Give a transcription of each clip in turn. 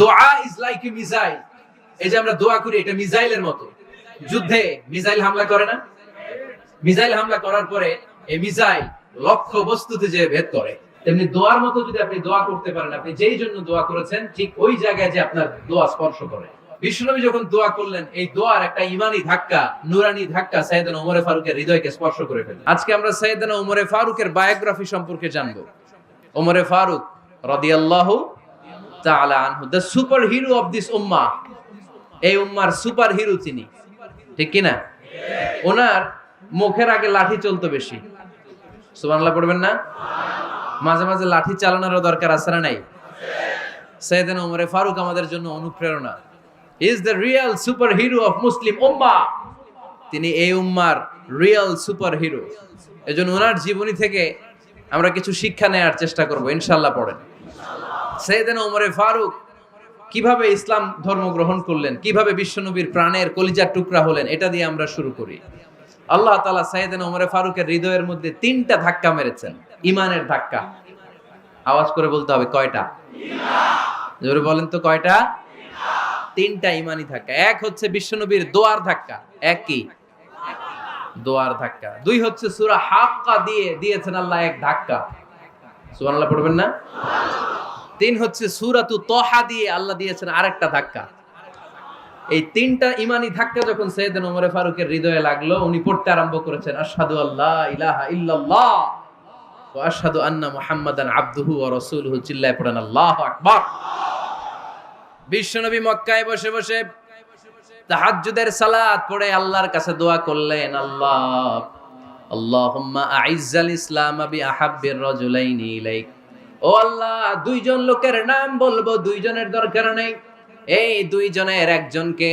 দোয়া is like a missile. এই যে আমরা দোয়া করি, এটা মিসাইলের মতো। যুদ্ধে মিসাইল হামলা করে না? মিসাইল হামলা করার পরে এই মিসাইল লক্ষ্য বস্তুতে যে ভেদ করে, তেমনি দোয়ার মতো যদি আপনি দোয়া করতে পারেন, আপনি যেই জন্য দোয়া করেছেন ঠিক ওই জায়গায় যে আপনার দোয়া স্পর্শ করে। বিশ্বনবী যখন দোয়া করলেন, এই দোয়ার একটা ইমানি ধাক্কা, নুরানি ধাক্কা সাইয়েদনা ওমর ফারুকের হৃদয়কে স্পর্শ করে ফেলে। আজকে আমরা সাইয়েদনা ওমর ফারুকের বায়োগ্রাফি সম্পর্কে জানবো। ওমর ফারুক রাদিয়াল্লাহু তাআলা আনহু, the superhero of this উম্মাহ। এই উম্মার সুপার হিরো তিনি, ঠিক কি না? ওনার মুখের আগে লাঠি চলতো বেশি। সুবহানাল্লাহ পড়বেন না? মাঝে মাঝে লাঠি চালানোরও দরকার আছে না নাই? সাইয়েদনা ওমর ফারুক আমাদের জন্য অনুপ্রেরণা। Is the real superhero of Muslim উম্মাহ। তিনি এই উম্মার রিয়েল সুপার হিরো। এজন্য ওনার জীবনী থেকে আমরা কিছু শিক্ষা নেওয়ার চেষ্টা করব ইনশাআল্লাহ। পড়েন সাইয়েদনা ওমর ফারুক কিভাবে ইসলাম ধর্ম গ্রহণ করলেন, কিভাবে বিশ্বনবীর প্রাণের কলিজার টুকরা হলেন, এটা দিয়ে আমরা শুরু করি। আল্লাহ তাআলা সাইয়েদনা ওমর ফারুকের হৃদয়ের মধ্যে 3টা ধাক্কা মেরেছেন, ইমানের ধাক্কা। আওয়াজ করে বলতে হবে কয়টা? জোরে বলেন তো কয়টা? 3টা ইমানি ধাক্কা। এক হচ্ছে বিশ্বনবীর দোয়ার ধাক্কা। এক কি? দোয়ার ধাক্কা। 2 হচ্ছে সূরা হাক্কা দিয়ে দিয়েছেন আল্লাহ এক ধাক্কা। সুবহানাল্লাহ পড়বেন না? 3 হচ্ছে সূরাতু তাহা দিয়ে আল্লাহ দিয়েছেন আরেকটা ধাক্কা। এই 3টা ইমানি ধাক্কা যখন সাইয়েদনা ওমর ফারুকের হৃদয়ে লাগলো, উনি পড়তে আরম্ভ করেছেন আশহাদু আল্লা ইলাহা ইল্লাল্লাহ ওয়া আশহাদু আন্না মুহাম্মাদান আবদুহু ওয়া রাসূলুহু। চিল্লায়ে পড়েন আল্লাহু আকবার। বিশ্বনবী মক্কায় বসে বসে তাহাজ্জুদের সালাত পড়ে আল্লাহর কাছে দোয়া করলেন, আল্লাহুম্মা আইজ্জাল ইসলাম বিআহাব্বির রাজুলাইনি ইলাইক। ও আল্লাহ, 2 জন লোকের নাম বলবো, 2 জনের দরকার নেই। এই 2 জনের একজনকে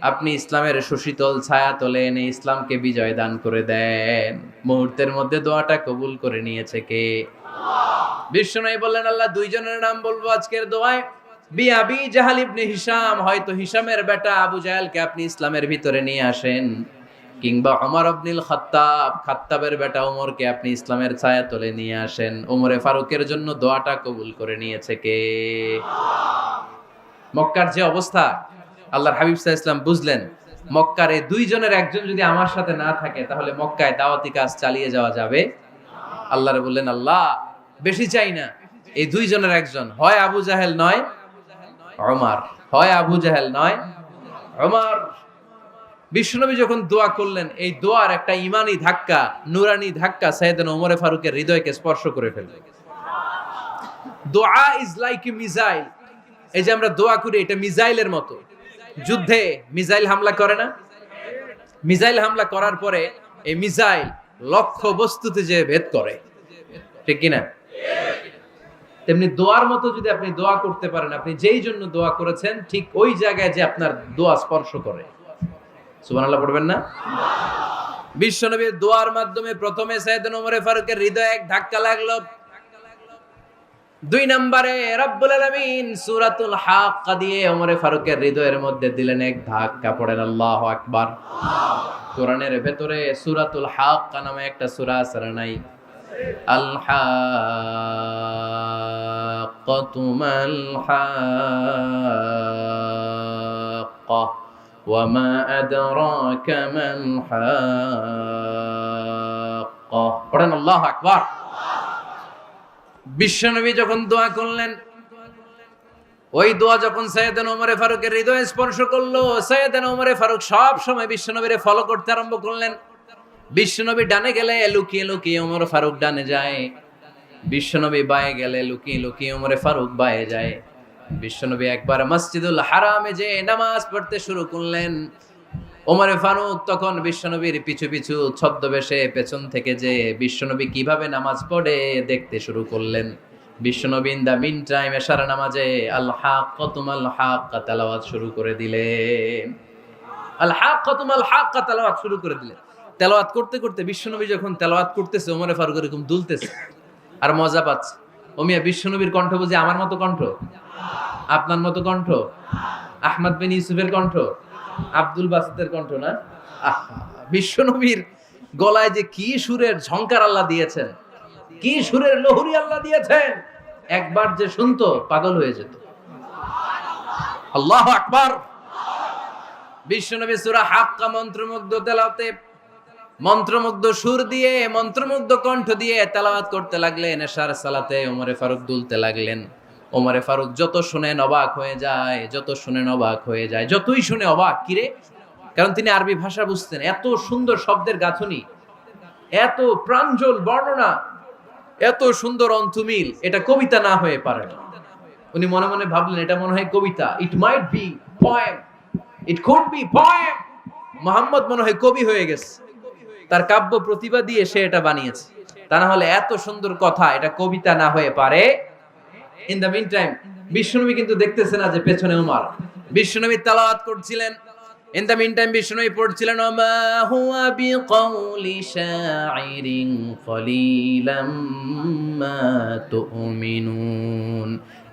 আপনি ইসলামের সুশীতল ছায়া তলে এনে ইসলামকে বিজয় দান করে দেন। মুহূর্তের মধ্যে দোয়াটা কবুল করে নিয়েছে কে? বিশ্বনবী বললেন, আল্লাহ 2 জনের নাম বলবো আজকের দোয়ায়। আবি জাহাল ইবনে হিশাম, হয়তো হিশামের বেটা আবু জাহেলকে আপনি ইসলামের ভিতরে নিয়ে আসেন, কিংবা ওমর ইবনুল খাত্তাব, খাত্তাবের বেটা ওমরকে আপনি ইসলামের ছায়া তলে নিয়ে আসেন। ওমরে ফারুকের জন্য দোয়াটা কবুল করে নিয়েছে কে? মক্কার যে অবস্থা, আল্লাহর হাবিব সাল্লাল্লাহু আলাইহি ওয়াসাল্লাম বুঝলেন মক্কার এই 2 জনের একজন যদি আমার সাথে না থাকে, তাহলে মক্কায় দাওয়াতি কাজ চালিয়ে যাওয়া যাবে। আল্লাহরে বললেন, আল্লাহ বেশি চাই না, এই 2 জনের একজন, হয় আবু জাহেল নয় ওমর, হয় আবু জাহেল নয় ওমর। বিশ্বনবী যখন দোয়া করলেন, এই দোয়ার একটা ইমানি ধাক্কা, নুরানি ধাক্কা সাইয়েদনা ওমর ফারুকের হৃদয়কে স্পর্শ করে ফেলল। দোয়া ইজ লাইক এ মিসাইল। এই যে আমরা দোয়া করি, এটা মিসাইলের মতো। যুদ্ধে মিসাইল হামলা করে না? মিসাইল হামলা করার পরে এই মিসাইল লক্ষ্য বস্তুতে যে ভেদ করে, ঠিক কি না? তেমনি দোয়ার মতো যদি আপনি দোয়া করতে পারেন, আপনি যেই জন্য দোয়া করেছেন ঠিক ওই জায়গায় যে আপনার দোয়া স্পর্শ করে। সুবহানাল্লাহ পড়বেন না? বিশ্বনবীর দোয়ার মাধ্যমে প্রথমে সাইয়েদনা ওমর ফারুকের হৃদয়ে এক ধাক্কা লাগলো। 2 নম্বরে রব্বুল আলামিন সূরাতুল হাক্কা দিয়ে ওমর ফারুকের হৃদয়ের মধ্যে দিলেন এক ধাক্কা। পড়েন আল্লাহু আকবার। কোরআনের ভেতরে সূরাতুল হাক্কা নামে একটা সূরা আছে না নাই? আল হাক্কাতু মাল হাক্কা ওয়া মা আদরাকা মাল হাক্কা। পড়েন আল্লাহু আকবার। বিশ্বনবী যখন দোয়া করলেন, ওই দোয়া যখন সাইয়েদনা ওমর ফারুকের হৃদয়ে স্পর্শ করলো, সাইয়েদনা ওমর ফারুক সব সময় বিশ্বনবীরে ফলো করতে আরম্ভ করলেন। বিশ্বনবী ডানে গেলে লুকিয়ে লুকিয়ে ওমর ফারুক ডানে যায়, বিশ্বনবী বায়ে গেলে লুকিয়ে লুকিয়ে ওমর ফারুক বায়ে যায়। বিশ্বনবী একবার মসজিদুল হারামে যে নামাজ পড়তে শুরু করলেন, ওমর ফারুক তখন বিশ্বনবীর পিছু পিছু ছদ্মবেশে পেছন থেকে যে বিশ্বনবী কিভাবে নামাজ পড়ে দেখতে শুরু করলেন। বিশ্বনবী ইন দা মিন টাইম এশারা নামাজে আল হাক্কাতু মাল হাক্কা তেলাওয়াত শুরু করে দিলেন। আল হাক্কাতু মাল হাক্কা তেলাওয়াত শুরু করে দিলেন। তেলাওয়াত করতে করতে বিশ্বনবী যখন তেলাওয়াত করতেছে, ওমর ফারুক এরকম দুলতেছে আর মজা পাচ্ছে। ও মিয়া, বিশ্বনবীর কণ্ঠ বুঝি আমার মতো কণ্ঠ, আপনার মতো কণ্ঠ, আহমদ বিন ইউসুফের কণ্ঠ, আব্দুল বাসিতের কণ্ঠ না? বিশ্বনবীর গলায় যে কি সুরের ঝংকার আল্লাহ দিয়েছেন, কি সুরের লহরী আল্লাহ দিয়েছেন, একবার যে শুনতো পাগল হয়ে যেত। আল্লাহু আকবার। বিশ্বনবী সূরা হাক্কা মন্ত্রমুগ্ধ তেলাওয়াতে, মন্ত্রমুগ্ধ সুর দিয়ে, মন্ত্রমুগ্ধ কণ্ঠ দিয়ে তেলাওয়াত করতে লাগলেন। এশার সালাতে ওমরে ফারুক দুলতে লাগলেন। ওমরে ফারুক যত শুনেন অবাক হয়ে যায়, যত শুনেন অবাক হয়ে যায়, যতই শুনে অবাক। কিরে? কারণ তিনি আরবি ভাষা বুঝতেন। এত সুন্দর শব্দের গাঁথনি, এত প্রাঞ্জল বর্ণনা, এত সুন্দর অন্তমিল, এটা কবিতা না হয়ে পারে না। উনি মনে মনে ভাবলেন এটা মনে হয় কবিতা। It might be poem, it could be poem. Muhammad মনে হয় কবি হয়ে গেছে, তার কাব্য প্রতিভা দিয়ে সে এটা বানিয়েছে। তা না হলে এত সুন্দর কথা, এটা কবিতা না হয়ে পারে। ইন দ্য মিন টাইম বিশ্বনবী কিন্তু দেখতেছে না যে পেছনে উমর। বিশ্বনবী তেলাওয়াত করছিলেন। ইন দ্য মিন টাইম বিশ্বনবী পড়ছিলেন ওমা হুয়া বিকাউলি শাইরিন কলিলাম মা তুমিনুন।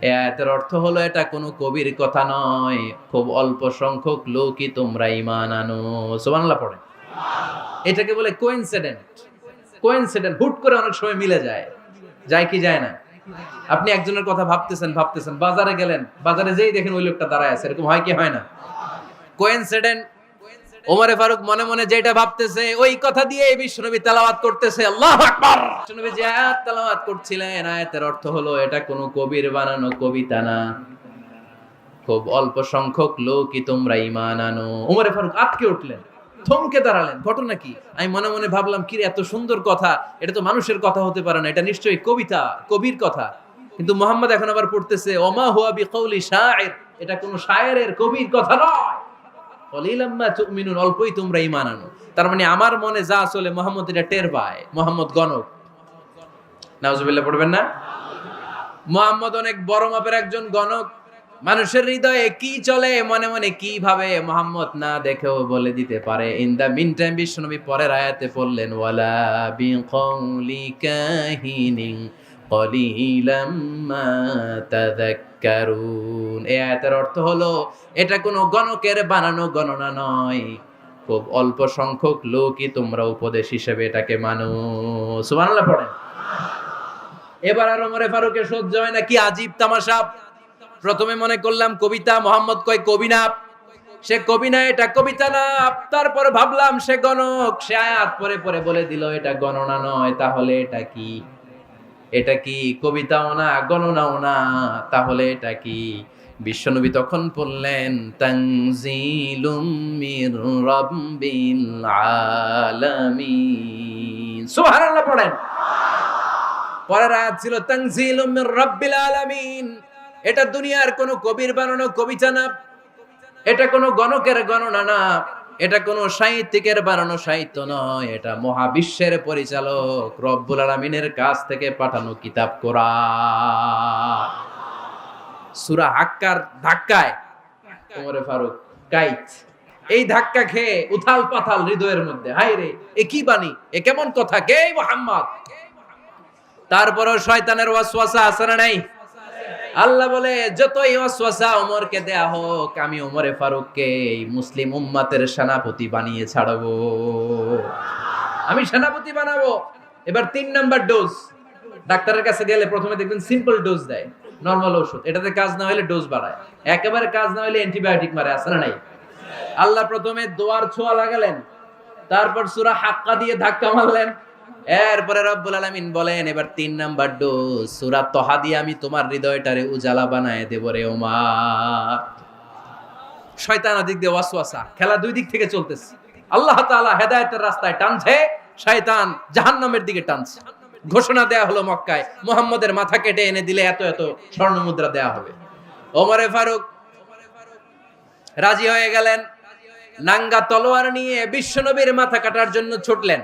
এই আয়াতের অর্থ হলো এটা কোনো কবির কথা নয়, খুব অল্প সংখ্যক লোকই তোমরা ঈমান আনো। সুবহানাল্লাহ পড়ে। এটাকে বলে কোইন্সিডেন্ট। কোইন্সিডেন্ট, হুট করে অনেক সময় মিলে যায়। যায় কি যায় না? আপনি একজনের কথা ভাবতেছেন, বাজারে গেলেন, বাজারে যেই দেখেন ওই লোকটা দাঁড়ায় আছে, এরকম হয় কি হয় না? কোইন্সিডেন্ট। ওমরে ফারুক মনে মনে যেটা ভাবতেছে ওই কথা দিয়ে বিশ্বনবী তেলাওয়াত করতেছে। আল্লাহু আকবার। বিশ্বনবী যে আয়াত তেলাওয়াত করছিলেন, আয়াতের অর্থ হলো এটা কোনো কবির বানানো কবিতা না, খুব অল্প সংখ্যক লোকই তোমরা ঈমান আনো। ওমরে ফারুক আটকে উঠলেন, থমকে দাঁড়ালেন। ঘটনা কি? আমি মনে মনে ভাবলাম, কিরে এত সুন্দর কথা, এটা তো মানুষের কথা হতে পারে না, এটা নিশ্চয়ই কবিতা, কবির কথা। কিন্তু মুহাম্মদ এখন আবার পড়তেছে ওমা হুয়া বিকাউলি শাইর, এটা কোনো শায়েরের, কবির কথা নয়। কলিলাম মা তুমিনুন, অল্পই তোমরা ঈমান আনো। তার মানে আমার মনে যা চলে মুহাম্মদ এটা টের পায়। মুহাম্মদ গণক। নাউজুবিল্লাহ পড়বেন না? মুহাম্মদ অনেক বড় মাপের একজন গণক। মানুষের হৃদয়ে কি চলে, মনে মনে কি ভাবে, মুহাম্মদ না দেখেও বলে দিতে পারে। ইন দা মিন টাইম বিশ্বনবী পরের আয়াতে পড়লেন ওয়ালা বিকাউলি কাহিনিন কলিলাম মা তাযাক্কারুন। এই আয়াতের অর্থ হলো এটা কোনো গণকের বানানো গণনা নয়, খুব অল্প সংখ্যক লোকই তোমরা উপদেশ হিসেবে এটাকে মানো। সুবহানাল্লাহ পড়েন। এবার আর ওমরে ফারুকের সহ্য হয় না, কি আজীব তামাশা। প্রথমে মনে করলাম কবিতা, মোহাম্মদ কয় কবি না, সে কবি না, এটা কবিতা না। তারপর ভাবলাম সে গণক, সে আয়াত পরে পরে বলে দিল এটা গণনা নয়, তাহলে এটা কি? এটা কি কবিতাও না, গণনাও না, তাহলে এটা কি? বিশ্বনবী তখন বললেন তানজিলুম মির রাব্বিল আলামিন। সুবহানাল্লাহ পড়েন। পরের আয়াত ছিল তানজিলুম মির রাব্বিল আলামিন। এটা দুনিয়ার কোন কবির বানানো কবিতা না, এটা কোন গণকের গণনা না, এটা কোন সাহিত্যিকের বানানো সাহিত্য নয়, এটা মহাবিশ্বের পরিচালক রব্বুল আলামিনের কাছ থেকে পাঠানো কিতাব কোরআন। সূরা হাক্কার ধাক্কায় ওমরে ফারুক গাইত। এই ধাক্কা খেয়ে উথাল পাথাল হৃদয়ের মধ্যে, হায় রে এ কি বাণী, এ কেমন কথা, কে মুহাম্মদ? তারপরও শয়তানের ওয়াসওয়াসা আছে না নাই? আল্লাহ বলে যতই ওয়াসওয়াসা ওমরকে দেয়া হোক, আমি ওমরে ফারুককে এই মুসলিম উম্মতের সেনাপতি বানিয়ে ছাড়বো, আমি সেনাপতি বানাবো। এবার 3 নাম্বার ডোজ। ডাক্তারের কাছে গেলে প্রথমে দেখবেন সিম্পল ডোজ দেয়, নরমাল ওষুধ, এটাতে কাজ না হলে ডোজ বাড়ায়, একেবারে কাজ না হলে অ্যান্টিবায়োটিক মারে, আছে না নাই? আল্লাহ প্রথমে দোয়ার ছোঁয়া লাগালেন, তারপর সূরা হাক্কা দিয়ে ধাক্কা মারলেন, এরপরে রব্বুল আলামিন বলেন এবার 3 নাম্বার ডোজ সূরা তহা দিয়ে আমি তোমার হৃদয়টারে উজালা বানায় দেব রে ওমর। শয়তান ওদিক দিয়ে ওয়াসওয়াসা, খেলা দুই দিক থেকে চলতেছে। আল্লাহ তাআলা হেদায়েতের রাস্তায় টানছে, শয়তান জাহান্নামের দিকে টানছে। ঘোষণা দেয়া হলো মক্কায়, মুহাম্মদের মাথা কেটে এনে দিলে এত এত স্বর্ণ মুদ্রা দেয়া হবে। ওমরে ফারুক রাজি হয়ে গেলেন, নাঙ্গা তলোয়ার নিয়ে বিশ্বনবীর মাথা কাটার জন্য ছুটলেন।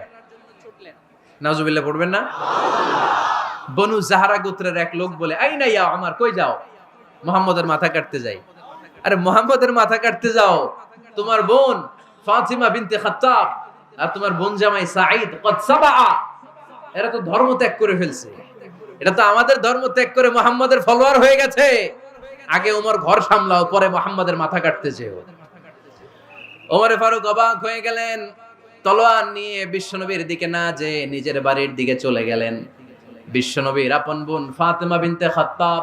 নাউজুবিল্লাহ পড়বেন না? বনু জাহরা গোত্রের এক লোক বলে, আইনা ইয়া ওমর, কই যাও? মুহাম্মদের মাথা কাটতে যাই। আরে মুহাম্মদের মাথা কাটতে যাও? তোমার বোন ফাতিমা বিনতে খাত্তাব আর তোমার বোন জামাই সাঈদ কদ সাবা, এরা তো ধর্ম ত্যাগ করে ফেলছে, এটা তো আমাদের ধর্ম ত্যাগ করে মুহাম্মদের ফলোয়ার হয়ে গেছে। আগে ওমর ঘর সামলাও, পরে মুহাম্মদের মাথা কাটতে যেও। ওমরে ফারুক অবাক হয়ে গেলেন, তলোয়ার নিয়ে বিশ্বনবীর দিকে না যে নিজের বাড়ির দিকে চলে গেলেন। বিশ্বনবীর আপন বোন ফাতেমা বিনতে খাত্তাব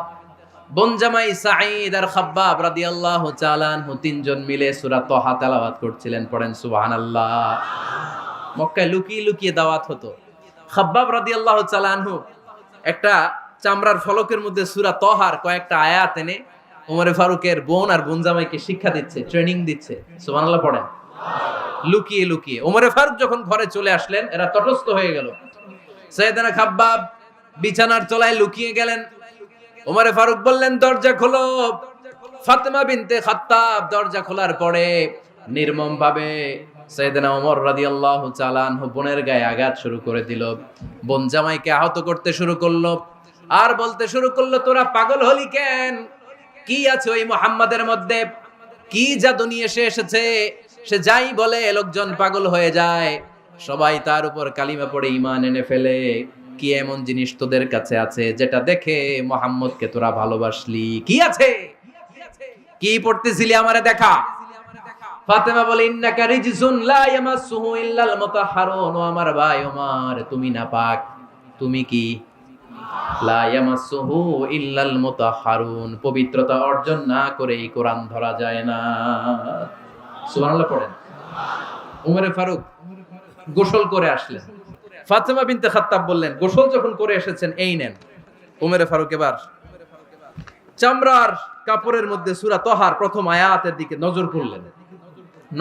বনজামাই সাঈদ আর খাব্বাব রাদিয়াল্লাহু তাআলা আনহু তিনজন মিলে সূরা তাহা তেলাওয়াত করছিলেন। পড়েন সুবহানাল্লাহ। মক্কায় লুকিয়ে লুকিয়ে দাওয়াত হতো। খাব্বাব রাদিয়াল্লাহু তাআলা আনহু একটা চামড়ার ফলকের মধ্যে সূরা তাহার কয়েকটা আয়াত এনে ওমর ফারুকের বোন আর বনজামাইকে শিক্ষা দিচ্ছে, ট্রেনিং দিচ্ছে। সুবহানাল্লাহ পড়েন। লুকিয়ে লুকিয়ে ওমর ফারুক যখন ঘরে চলে আসলেন, এরা তটস্থ হয়ে গেল। সাইয়েদনা খাব্বাব বিছানার তলায় লুকিয়ে গেলেন। ওমর ফারুক বললেন, দরজা খোলো। ফাতেমা বিনতে খাত্তাব দরজা খোলার পরে নির্মম ভাবে সাইয়েদনা ওমর রাদিয়াল্লাহু তাআলা আনহু বোনের গায়ে আঘাত শুরু করে দিল। বোন জামাইকে আহত করতে শুরু করলো আর বলতে শুরু করলো, তোরা পাগল হলি কেন? কি আছে ওই মুহাম্মাদের মধ্যে? কি জাদু নিয়ে এসেছে? সে যাই বলে লোকজন পাগল হয়ে যায়, সবাই তার উপর কালিমা পড়ে ঈমান এনে ফেলে। কি এমন জিনিস তোদের কাছে আছে যেটা দেখে মুহাম্মদকে তোরা ভালোবাসলি? কি আছে? কি পড়তেছিলি আমারে দেখা। ফাতেমা বলে, ইন্নাকা রিজসুন লা ইয়ামাসসুহু ইল্লাল মুতাহহারুন। ও আমার ভাই ওমর, তুমি নাপাক। তুমি কি? লা ইয়ামাসসুহু ইল্লাল মুতাহহারুন, পবিত্রতা অর্জন না করে এই কোরআন ধরা যায় না। সুবহানাল্লাহ পড়েন। ওমর ফারুক গোসল করে আসলেন। ফাতেমা বিনতে খাত্তাব বললেন, গোসল যখন করে এসেছেন, এই নেন। ওমর ফারুক এবার চামড়ার কাপড়ের মধ্যে সূরা তাহার প্রথম আয়াতের দিকে নজর করলেন।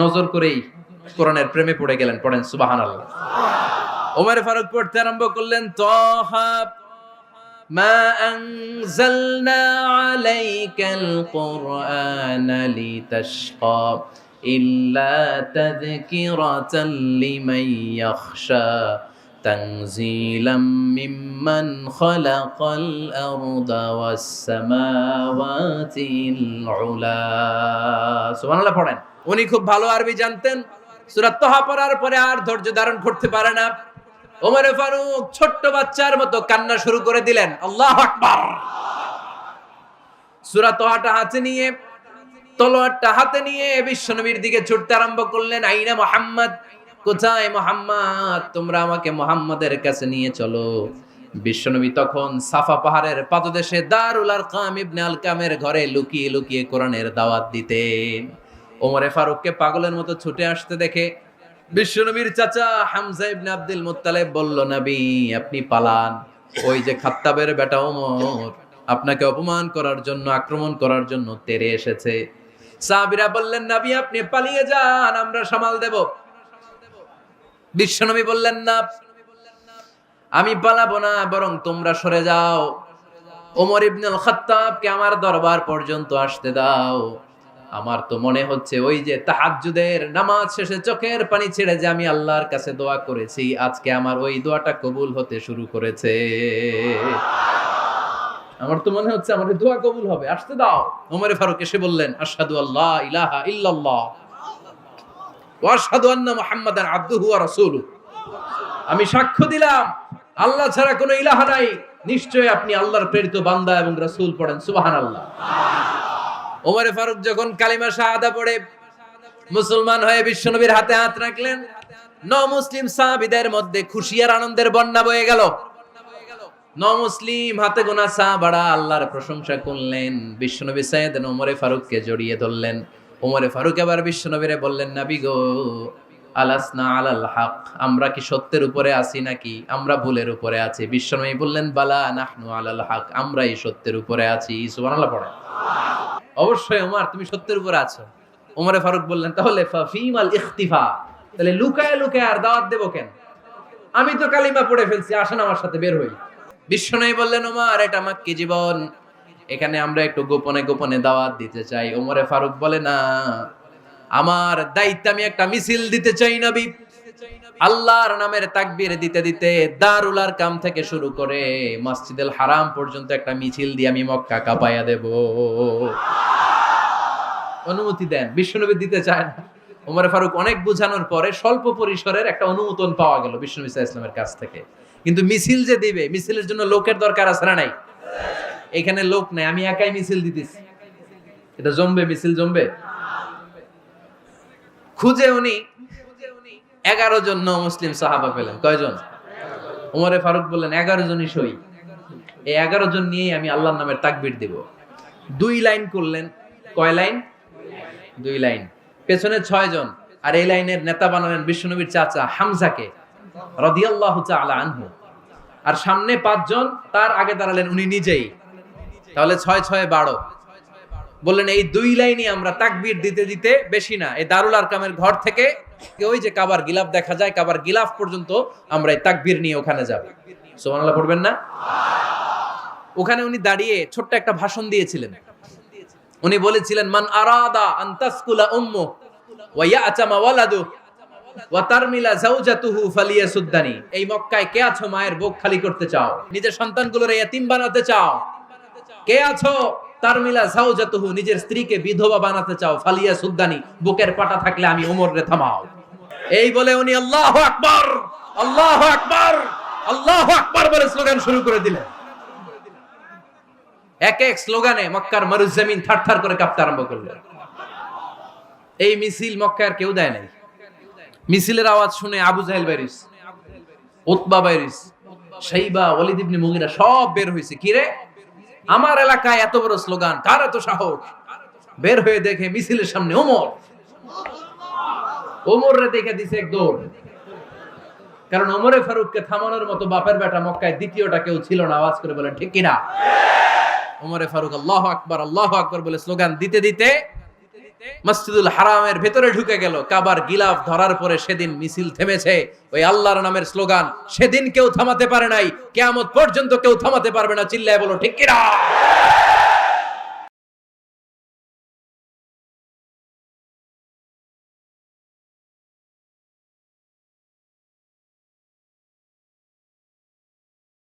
নজর করেই কোরআনের প্রেমে পড়ে গেলেন। পড়েন সুবহানাল্লাহ। ওমর ফারুক পড়তে আরম্ভ করলেন, তাহা মা আনজালনা আলাইকাল কুরআনা লিতাশকা ইল্লা তাযকিরাতাল লিমান ইয়াখশা তানজিলাম মিম্মান খালাকাল আরদা ওয়াস সামাওয়াতিল উলা। সুবহানাল্লাহ পড়েন। উনি খুব ভালো আরবি জানতেন। সূরা তাহা পড়ার পরে আর ধৈর্য ধারণ করতে পারে না। ওমর ফারুক ছোট্ট বাচ্চার মতো কান্না শুরু করে দিলেন। আল্লাহু আকবার। সূরা তাহাটা হাতে নিয়ে, তলোয়ারটা হাতে নিয়ে বিশ্বনবীর দিকে ছুটতে আরম্ভ করলেন। আইনা মুহাম্মদ, কোথায় মুহাম্মদ? তোমরা আমাকে মুহাম্মাদের কাছে নিয়ে চলো। বিশ্বনবী তখন সাফা পাহাড়ের পাদদেশে দারুল আরকাম ইবনে আলকামের ঘরে লুকিয়ে লুকিয়ে কোরআনের দাওয়াত দিতেন। ওমর ফারুককে পাগলের মতো ছুটে আসতে দেখে বিশ্বনবীর চাচা হামজা ইবনে আব্দুল মুত্তালিব বলল, নবী আপনি পালান। ওই যে খাত্তাবের বেটা ওমর আপনাকে অপমান করার জন্য, আক্রমণ করার জন্য তেরে এসেছে। সাহাবীরা বললেন, নবী আপনি পালিয়ে যান, আমরা সামাল দেব। বিশ্বনবী বললেন, না আমি পালাবো না, বরং তোমরা সরে যাও। ওমর ইবনুল খাত্তাবকে আমার দরবার পর্যন্ত আসতে দাও। আমার তো মনে হচ্ছে ওই যে তাহাজ্জুদের নামাজ শেষে চোখের পানি ছেড়ে যে আমি আল্লাহর কাছে দোয়া করেছি, আজকে আমার ওই দোয়াটা কবুল হতে শুরু করেছে। আমার তো মনে হচ্ছে আমার দোয়া কবুল হবে, আসতে দাও। ওমর ফারুক এসে বললেন, আশহাদু আল্লা ইলাহা ইল্লাল্লাহ ওয়া আশহাদু আন্না মুহাম্মাদান আবদুহু ওয়া রাসূলুহু। আমি সাক্ষ্য দিলাম আল্লাহ ছাড়া কোনো ইলাহা নাই, নিশ্চয়ই আপনি আল্লাহর প্রেরিত বান্দা এবং রাসূল। পড়েন সুবহানাল্লাহ। ওমর ফারুক যখন কালিমা শাহাদা পড়ে মুসলমান হয়ে বিশ্বনবীর হাতে হাত রাখলেন, মুসলিম সাহাবীদের মধ্যে খুশি আর আনন্দের বন্যা বয়ে গেল। মুসলিম হাতে গোনা সাহাবারা আল্লাহর প্রশংসা করলেন। বিশ্বনবী সাইয়েদনা ওমর ফারুককে জড়িয়ে ধরলেন। ওমর ফারুক এবার বিশ্বনবীরে বললেন, নবী গো, আলাসনা আলাল হক, আমরা কি সত্যের উপরে আছি নাকি আমরা ভুলের উপরে আছি? বিশ্বনবী বললেন, বালা নাহনু আলাল হক, আমরাই সত্যের উপরে আছি। সুবহানাল্লাহ পড়ে। অবশ্যই ওমর তুমি সত্যের উপরে আছো। ওমর ফারুক বললেন, তাহলে ফাফিমাল ইখতিফা, তাহলে লুকায় লুকায় আর দাওয়াত দেব কেন? আমি তো কালিমা পড়ে ফেলছি, আসেন আমার সাথে বের হই। বিশ্বনবী বললেন, ওমর এটা মাক্কি জীবন, এখানে আমরা একটু গোপনে গোপনে দাওয়াত দিতে চাই। ওমর ফারুক বলে, না, আমার দায়িত্ব, আমি একটা মিছিল দিতে চাই নবী। আল্লাহর নামের তাকবীর দিতে দিতে দারুল আরকাম থেকে শুরু করে মসজিদুল হারাম পর্যন্ত একটা মিছিল দিয়ে আমি মক্কা কাঁপাইয়া দেব। অনুমতি দেন। বিশ্বনবী দিতে চায় না। ওমর ফারুক অনেক বুঝানোর পরে স্বল্প পরিসরের একটা অনুমোদন পাওয়া গেল বিশ্বনবী সাল্লাল্লাহু আলাইহি ওয়াসাল্লামের কাছ থেকে। কিন্তু মিছিল যে দিবে, মিছিলের জন্য লোকের দরকার আছে না নাই? এখানে লোক নাই, আমি একাই মিছিল দিতেছি। এটা জমবে? মিছিল জমবে? খুঁজে উনি 11 জন মুসলিম সাহাবা পেলেন। কয়জন? ওমর ফারুক বললেন, 11 জনই সই। এই 11 জন নিয়েই আমি আল্লাহর নামের তাকবীর দিব। 2 লাইন করলেন। কয় লাইন? 2 লাইন। পেছনে 6 জন, আর এই লাইনের নেতা বানালেন বিশ্বনবীর চাচা হামজাকে রাদিয়াল্লাহু তাআলা আনহু। আর সামনে 5 জন, তার আগে দাঁড়ালেন উনি নিজেই। তাহলে 6 6 12। বললেন এই 2 লাইনই আমরা তাকবীর দিতে দিতে, বেশি না, এই দারুল আরকামের ঘর থেকে ওই যে কাবার গিলাফ দেখা যায়, কাবার গিলাফ পর্যন্ত আমরা এই তাকবীর নিয়ে ওখানে যাব। সুবহানাল্লাহ পড়বেন না? ওখানে উনি দাঁড়িয়ে ছোট্ট একটা ভাষণ দিয়েছিলেন। উনি বলেছিলেন, মান আরাদা আন তাসকুলা উম্মু ওয়া ইয়াতামা ওয়ালাদু ওয়া তারমিলা যাওজাতুহু ফালিয়াসুদ্দানি। এই মক্কায় কে আছো মায়ের বুক খালি করতে চাও, নিজের সন্তানগুলোর এতিম বানাতে চাও? কে আছো তারমিলা যাওজাতুহু, নিজের স্ত্রীকে বিধবা বানাতে চাও? ফালিয়াসুদ্দানি, বুকের পাটা থাকলে আমি ওমর রে থামাও। এই বলে উনি আল্লাহু আকবার, আল্লাহু আকবার, আল্লাহু আকবার বলে স্লোগান শুরু করে দিলেন। এক এক স্লোগানে মক্কার মরুজমিন থারথার করে কাঁপতে আরম্ভ করলেন। এই মিছিল মক্কার কেউ দেয় নাই। মিছিলের আওয়াজ শুনে আবু জাহেল বাইরিস, উতবা বাইরিস, শাইবা, ওয়ালিদ ইবনে মুগিরা সব বের হয়েছে। কিরে, আমার এলাকায় এত বড় স্লোগান, কার এত সাহস? বের হয়ে দেখে মিছিলের সামনে ওমর। ওমর রে দেখে দিছে এক দৌড়। কারণ ওমরে ফারুককে থামানোর মতো বাপের বেটা মক্কায় দ্বিতীয়টা কেউ ছিল না। আওয়াজ করে বলেন ঠিক কিনা? ওমরে ফারুক আল্লাহু আকবার, আল্লাহু আকবার বলে স্লোগান দিতে দিতে মসজিদুল হারামের ভেতরে ঢুকে গেল। কাবার গিলাফ ধরার পরে সেদিন মিছিল থেমেছে। ওই আল্লাহর নামের স্লোগান সেদিন কেউ থামাতে পারে নাই, কিয়ামত পর্যন্ত কেউ থামাতে পারবে না। চিল্লায় বলো ঠিক কিনা?